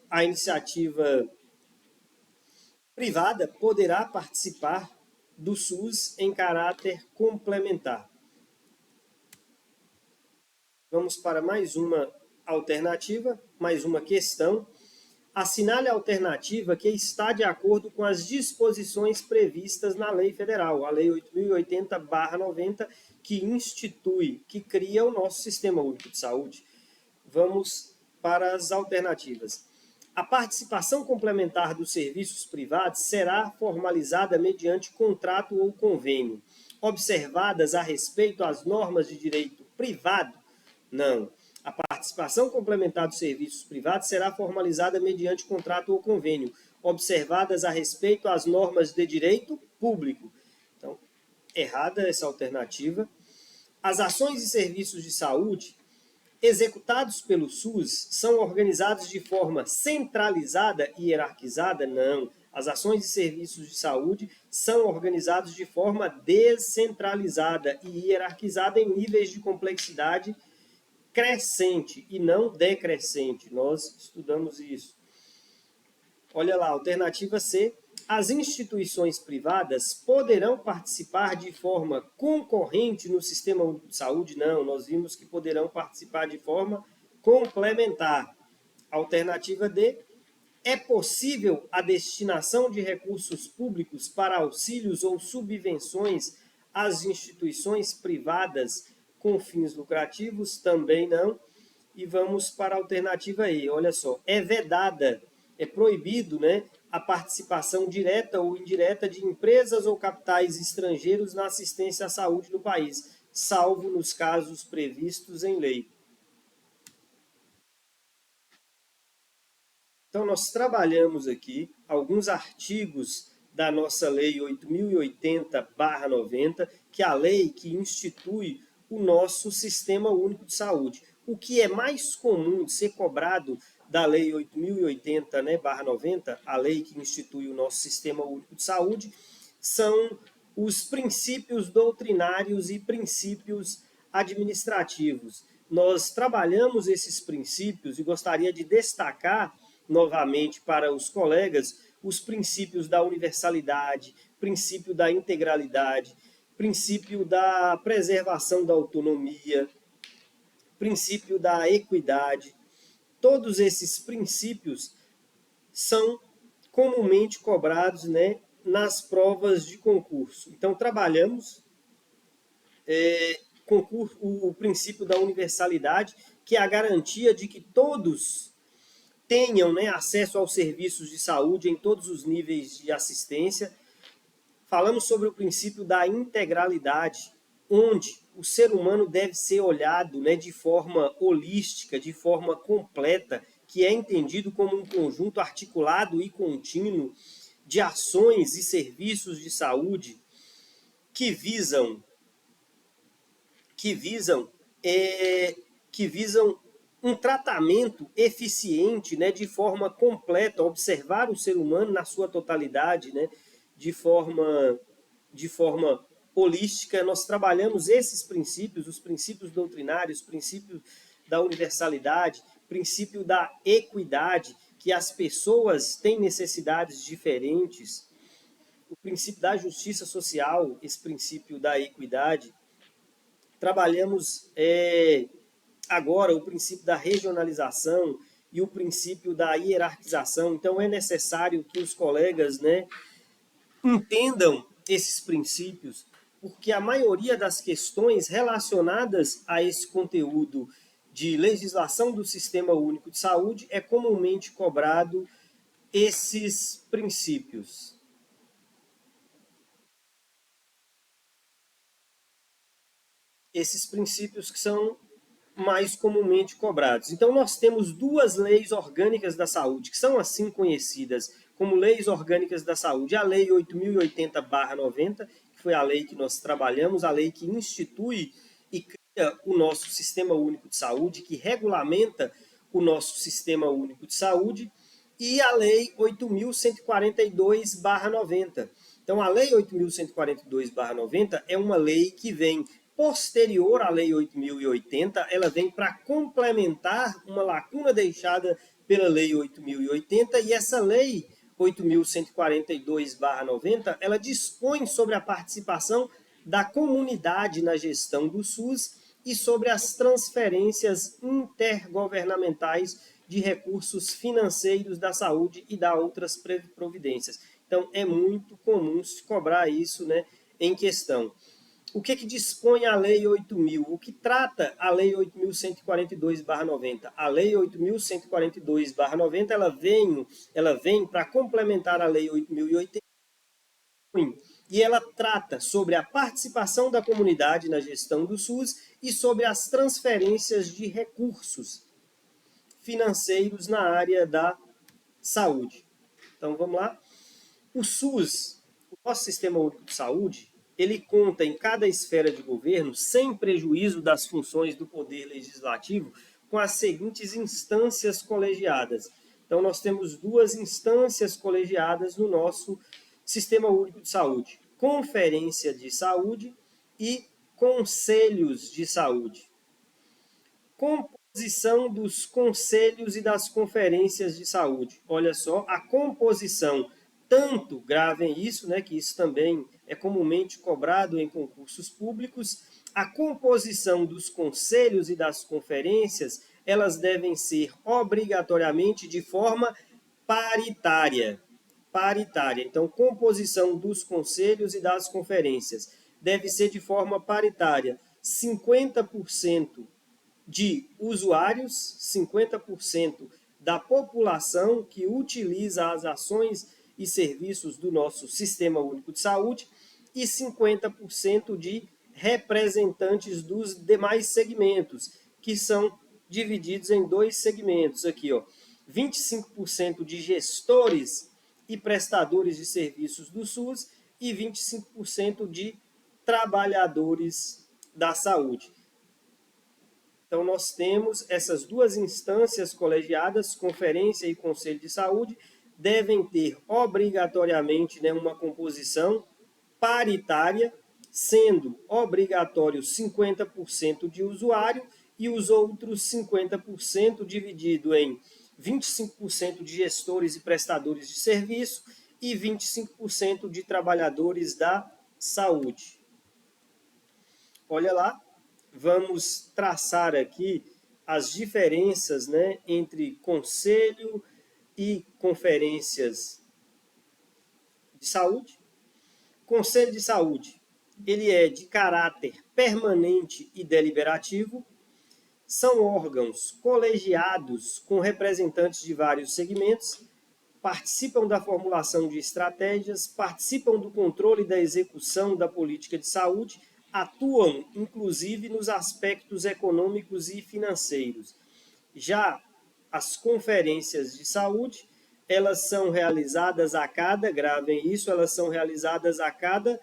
A iniciativa privada poderá participar do SUS em caráter complementar. Vamos para mais uma alternativa, mais uma questão. Assinale a alternativa que está de acordo com as disposições previstas na Lei Federal, a Lei 8.080/90, que institui, que cria o nosso Sistema Único de Saúde. Vamos para as alternativas. A participação complementar dos serviços privados será formalizada mediante contrato ou convênio, observadas a respeito às normas de direito privado? Não. A participação complementar dos serviços privados será formalizada mediante contrato ou convênio, observadas a respeito às normas de direito público. Então, errada essa alternativa. As ações e serviços de saúde executados pelo SUS são organizados de forma centralizada e hierarquizada? Não. As ações e serviços de saúde são organizados de forma descentralizada e hierarquizada em níveis de complexidade crescente e não decrescente. Nós estudamos isso. Olha lá, alternativa C. As instituições privadas poderão participar de forma concorrente no Sistema Único de Saúde? Não, nós vimos que poderão participar de forma complementar. Alternativa D. É possível a destinação de recursos públicos para auxílios ou subvenções às instituições privadas com fins lucrativos? Também não. E vamos para a alternativa E. Olha só, é vedada, é proibido, né, a participação direta ou indireta de empresas ou capitais estrangeiros na assistência à saúde no país, salvo nos casos previstos em lei. Então, nós trabalhamos aqui alguns artigos da nossa Lei 8.080/90, que é a lei que institui o nosso Sistema Único de Saúde. O que é mais comum de ser cobrado da Lei 8.080, né, /90, a lei que institui o nosso Sistema Único de Saúde, são os princípios doutrinários e princípios administrativos. Nós trabalhamos esses princípios e gostaria de destacar novamente para os colegas os princípios da universalidade, princípio da integralidade, princípio da preservação da autonomia, princípio da equidade. Todos esses princípios são comumente cobrados, né, nas provas de concurso. Então, trabalhamos o princípio da universalidade, que é a garantia de que todos tenham, né, acesso aos serviços de saúde em todos os níveis de assistência. Falamos sobre o princípio da integralidade, onde o ser humano deve ser olhado, né, de forma holística, de forma completa, que é entendido como um conjunto articulado e contínuo de ações e serviços de saúde que visam um tratamento eficiente, né, de forma completa, observar o ser humano na sua totalidade, né, de forma holística. Nós trabalhamos esses princípios, os princípios doutrinários, princípios da universalidade, princípio da equidade, que as pessoas têm necessidades diferentes, o princípio da justiça social, esse princípio da equidade. Trabalhamos agora o princípio da regionalização e o princípio da hierarquização. Então, é necessário que os colegas, né, entendam esses princípios, porque a maioria das questões relacionadas a esse conteúdo de legislação do Sistema Único de Saúde é comumente cobrado esses princípios. esses princípios que são mais comumente cobrados. Então, nós temos duas leis orgânicas da saúde, que são assim conhecidas como leis orgânicas da saúde. A Lei 8.080/90, que foi a lei que nós trabalhamos, a lei que institui e cria o nosso Sistema Único de Saúde, que regulamenta o nosso Sistema Único de Saúde, e a Lei 8.142/90. Então, a Lei 8.142/90 é uma lei que vem posterior à Lei 8.080, ela vem para complementar uma lacuna deixada pela Lei 8.080, e essa Lei 8.142/90, ela dispõe sobre a participação da comunidade na gestão do SUS e sobre as transferências intergovernamentais de recursos financeiros da saúde e da outras providências. Então, é muito comum se cobrar isso, né, em questão. O que dispõe a Lei 8.000? O que trata a Lei 8.142/90? A Lei 8.142/90, ela vem para complementar a Lei 8.080, e ela trata sobre a participação da comunidade na gestão do SUS e sobre as transferências de recursos financeiros na área da saúde. Então, vamos lá. O SUS, o nosso Sistema Único de Saúde, ele conta em cada esfera de governo, sem prejuízo das funções do Poder Legislativo, com as seguintes instâncias colegiadas. Então, nós temos duas instâncias colegiadas no nosso Sistema Único de Saúde: Conferência de Saúde e Conselhos de Saúde. Composição dos conselhos e das conferências de saúde. Olha só, a composição, tanto, gravem isso, né, que isso também é comumente cobrado em concursos públicos, a composição dos conselhos e das conferências, elas devem ser obrigatoriamente de forma paritária. Paritária. Então, composição dos conselhos e das conferências deve ser de forma paritária. 50% de usuários, 50% da população que utiliza as ações e serviços do nosso Sistema Único de Saúde e 50% de representantes dos demais segmentos, que são divididos em dois segmentos aqui, ó. 25% de gestores e prestadores de serviços do SUS e 25% de trabalhadores da saúde. Então, nós temos essas duas instâncias colegiadas, Conferência e Conselho de Saúde, devem ter obrigatoriamente, né, uma composição paritária, sendo obrigatório 50% de usuário e os outros 50% dividido em 25% de gestores e prestadores de serviço e 25% de trabalhadores da saúde. Olha lá. Vamos traçar aqui as diferenças, né, entre conselho e conferências de saúde. Conselho de saúde, ele é de caráter permanente e deliberativo. São órgãos colegiados com representantes de vários segmentos, participam da formulação de estratégias, participam do controle da execução da política de saúde, atuam, inclusive, nos aspectos econômicos e financeiros. Já as conferências de saúde, elas são realizadas a cada, gravem isso, elas são realizadas a cada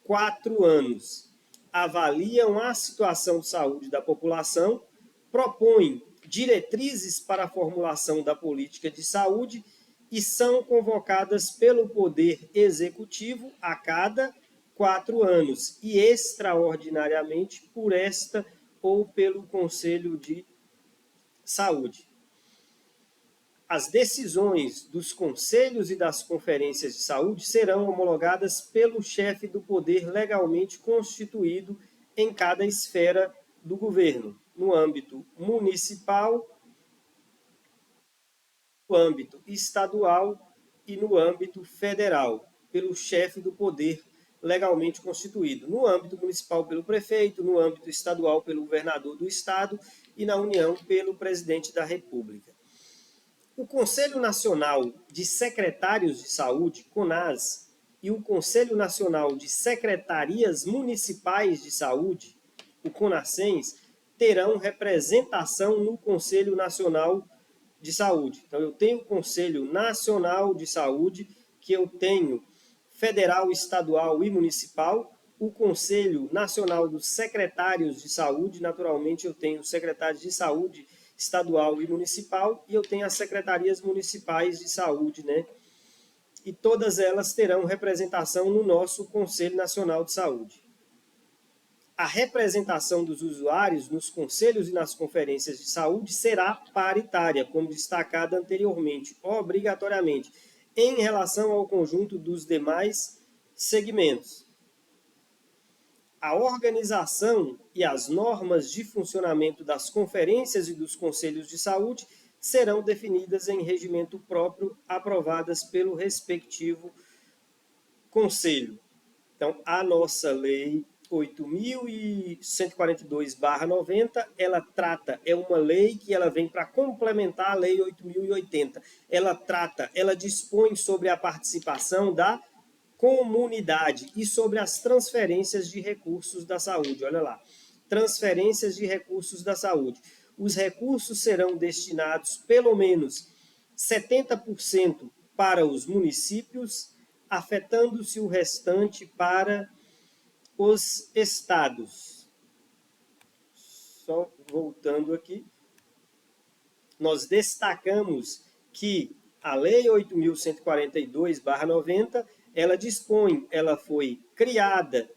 4 anos. Avaliam a situação de saúde da população, propõem diretrizes para a formulação da política de saúde e são convocadas pelo Poder Executivo a cada 4 anos e extraordinariamente por esta ou pelo Conselho de Saúde. As decisões dos conselhos e das conferências de saúde serão homologadas pelo chefe do poder legalmente constituído em cada esfera do governo, no âmbito municipal, no âmbito estadual e no âmbito federal, pelo chefe do poder legalmente constituído. No âmbito municipal, pelo prefeito, no âmbito estadual, pelo governador do estado e na União, pelo presidente da República. O Conselho Nacional de Secretários de Saúde, CONAS, e o Conselho Nacional de Secretarias Municipais de Saúde, o CONASCENS, terão representação no Conselho Nacional de Saúde. Então, eu tenho o Conselho Nacional de Saúde, que eu tenho federal, estadual e municipal, o Conselho Nacional dos Secretários de Saúde, naturalmente eu tenho secretários de saúde estadual e municipal, e eu tenho as secretarias municipais de saúde, né? E todas elas terão representação no nosso Conselho Nacional de Saúde. A representação dos usuários nos conselhos e nas conferências de saúde será paritária, como destacado anteriormente, obrigatoriamente, em relação ao conjunto dos demais segmentos. A organização e as normas de funcionamento das conferências e dos conselhos de saúde serão definidas em regimento próprio, aprovadas pelo respectivo conselho. Então, a nossa lei 8.142/90, ela trata, é uma lei que ela vem para complementar a lei 8.080. Ela dispõe sobre a participação da comunidade e sobre as transferências de recursos da saúde. Olha lá, transferências de recursos da saúde. Os recursos serão destinados pelo menos 70% para os municípios, afetando-se o restante para os estados. Só voltando aqui, nós destacamos que a Lei 8.142/90, ela dispõe, ela foi criada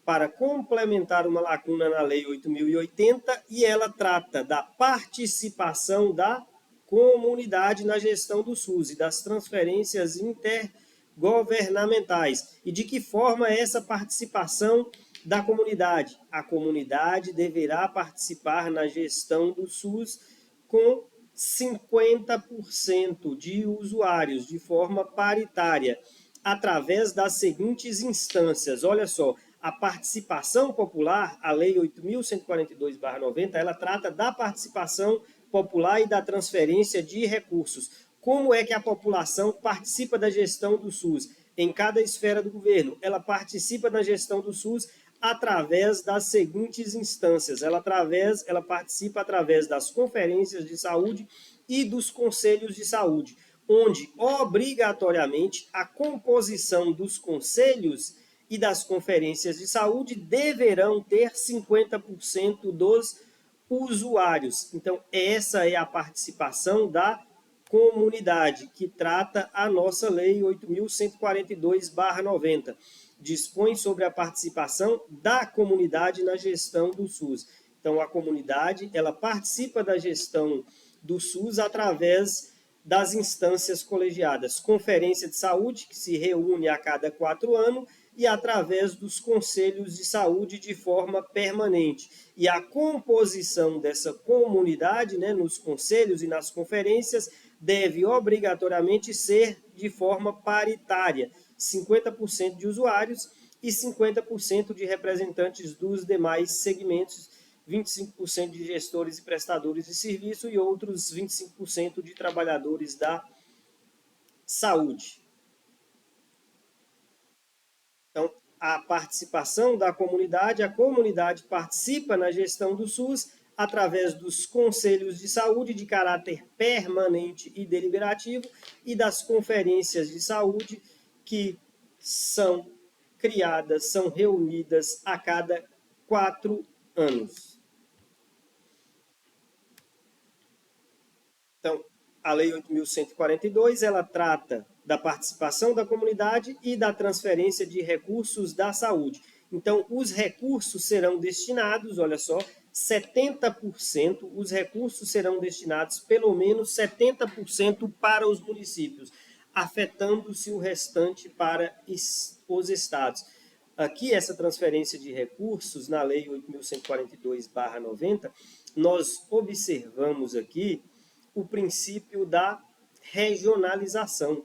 para complementar uma lacuna na Lei 8.080 e ela trata da participação da comunidade na gestão do SUS e das transferências intergovernamentais. E de que forma é essa participação da comunidade? A comunidade deverá participar na gestão do SUS com 50% de usuários, de forma paritária, através das seguintes instâncias. Olha só, a participação popular, a Lei 8.142/90, ela trata da participação popular e da transferência de recursos. Como é que a população participa da gestão do SUS? Em cada esfera do governo, ela participa da gestão do SUS através das seguintes instâncias. Ela participa através das conferências de saúde e dos conselhos de saúde, onde, obrigatoriamente, a composição dos conselhos e das conferências de saúde deverão ter 50% dos usuários. Então, essa é a participação da comunidade, que trata a nossa Lei 8.142/90. Dispõe sobre a participação da comunidade na gestão do SUS. Então, a comunidade, ela participa da gestão do SUS através das instâncias colegiadas. Conferência de Saúde, que se reúne a cada 4 anos, e através dos conselhos de saúde de forma permanente. E a composição dessa comunidade, né, nos conselhos e nas conferências, deve obrigatoriamente ser de forma paritária, 50% de usuários e 50% de representantes dos demais segmentos, 25% de gestores e prestadores de serviço e outros 25% de trabalhadores da saúde. Então, a participação da comunidade, a comunidade participa na gestão do SUS através dos conselhos de saúde de caráter permanente e deliberativo e das conferências de saúde que são criadas, são reunidas a cada 4 anos. Então, a Lei 8.142, ela trata da participação da comunidade e da transferência de recursos da saúde. Então, os recursos serão destinados, olha só, 70%, os recursos serão destinados pelo menos 70% para os municípios, afetando-se o restante para os estados. Aqui, essa transferência de recursos, na Lei 8.142/90, nós observamos aqui o princípio da regionalização.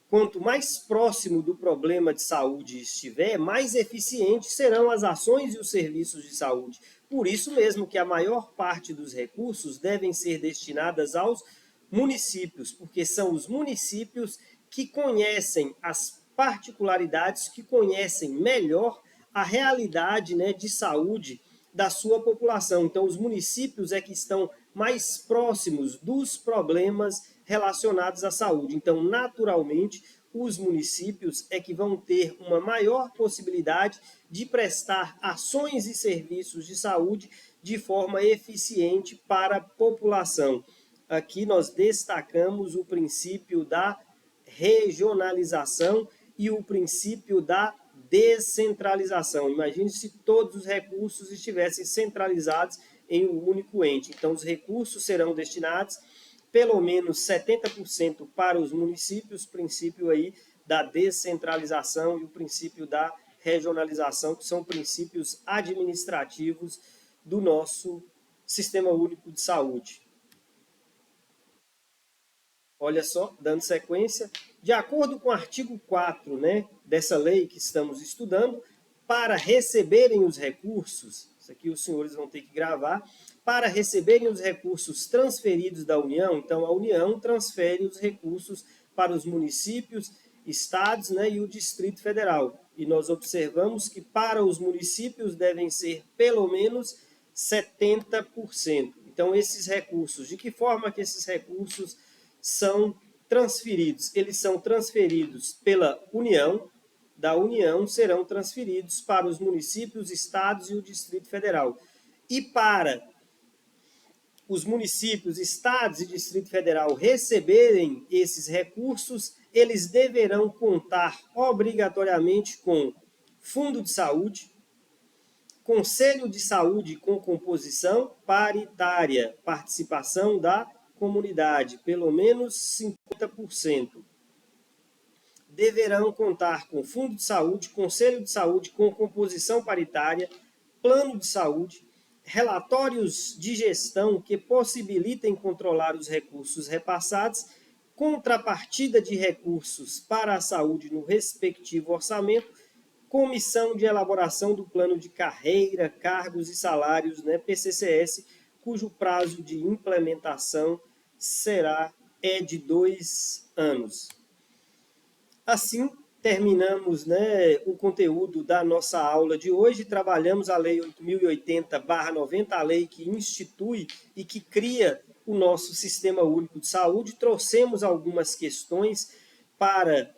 Quanto mais próximo do problema de saúde estiver, mais eficientes serão as ações e os serviços de saúde. Por isso mesmo que a maior parte dos recursos devem ser destinadas aos municípios, porque são os municípios que conhecem as particularidades, que conhecem melhor a realidade, né, de saúde da sua população. Então, os municípios é que estão mais próximos dos problemas relacionados à saúde. Então, naturalmente, os municípios é que vão ter uma maior possibilidade de prestar ações e serviços de saúde de forma eficiente para a população. Aqui nós destacamos o princípio da regionalização e o princípio da descentralização. Imagine se todos os recursos estivessem centralizados em um único ente. Então, os recursos serão destinados pelo menos 70% para os municípios, princípio aí da descentralização e o princípio da regionalização, que são princípios administrativos do nosso Sistema Único de Saúde. Olha só, dando sequência, de acordo com o artigo 4, dessa lei que estamos estudando, para receberem os recursos, isso aqui os senhores vão ter que gravar, para receberem os recursos transferidos da União, então a União transfere os recursos para os municípios, estados, e o Distrito Federal. E nós observamos que para os municípios devem ser pelo menos 70%. Então esses recursos, de que forma que esses recursos são transferidos? Eles são transferidos pela União, da União serão transferidos para os municípios, estados e o Distrito Federal. E para os municípios, estados e Distrito Federal receberem esses recursos, eles deverão contar obrigatoriamente com Fundo de Saúde, Conselho de Saúde com composição paritária, participação da comunidade, pelo menos 50%. Deverão contar com Fundo de Saúde, Conselho de Saúde com composição paritária, Plano de Saúde, relatórios de gestão que possibilitem controlar os recursos repassados, contrapartida de recursos para a saúde no respectivo orçamento, comissão de elaboração do plano de carreira, cargos e salários, PCCS, cujo prazo de implementação é de 2 anos. Assim, terminamos o conteúdo da nossa aula de hoje, trabalhamos a Lei 8.080/90, a lei que institui e que cria o nosso Sistema Único de Saúde, trouxemos algumas questões para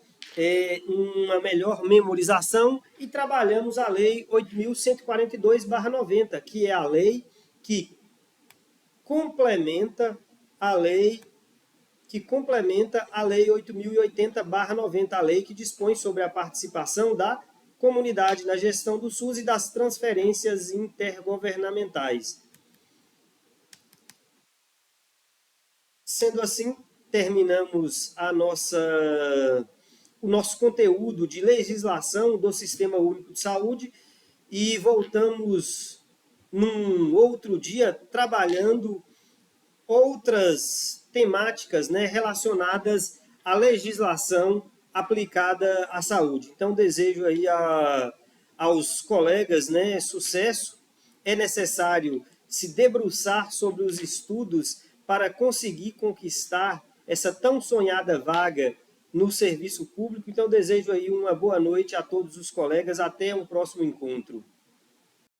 uma melhor memorização e trabalhamos a Lei 8.142/90, que é a lei que complementa a Lei 8.080/90, a lei que dispõe sobre a participação da comunidade na gestão do SUS e das transferências intergovernamentais. Sendo assim, terminamos o nosso conteúdo de legislação do Sistema Único de Saúde e voltamos num outro dia trabalhando outras temáticas relacionadas à legislação aplicada à saúde. Então, desejo aí aos colegas sucesso. É necessário se debruçar sobre os estudos para conseguir conquistar essa tão sonhada vaga no serviço público. Então, desejo aí uma boa noite a todos os colegas. Até um próximo encontro.